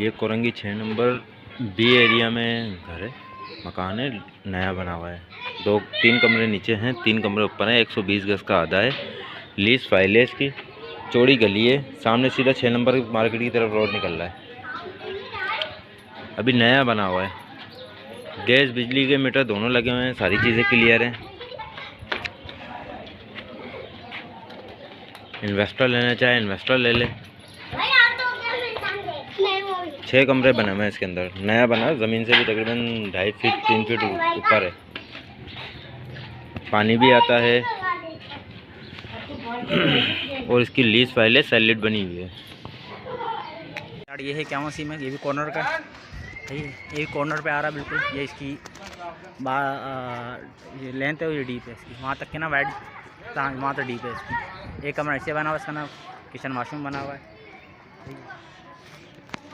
ये Korangi 6 number B area में घर है, मकान है, नया बना हुआ है। 3 कमरे नीचे हैं, 3 कमरे ऊपर हैं। 120 गज का आधा है। लीज फाइल है इसकी। चौड़ी गली है, सामने सीधा 6 नंबर मार्केट की तरफ रोड निकल रहा है। अभी नया बना हुआ है। गैस बिजली के मीटर दोनों लगे हुए हैं, सारी चीज़ें क्लियर हैं। इन्वेस्टर लेना चाहे इन्वेस्टर ले ले। 6 कमरे बने हुए हैं इसके अंदर। नया बना, ज़मीन से भी तकरीबन 2.5 फीट 3 फीट ऊपर है। पानी भी आता है और इसकी लीज फाइल है, सैलिड बनी हुई है। ये है क्या सी में, ये भी कॉर्नर का है, ये कॉर्नर पे आ रहा है बिल्कुल। ये इसकी ये लेंथ है, ये डीप है इसकी, वहाँ तक के ना वाइड, वहाँ तो डीप है इसकी। एक कमरा ऐसे बना हुआ है, इसका ना किचन वाशरूम बना हुआ है।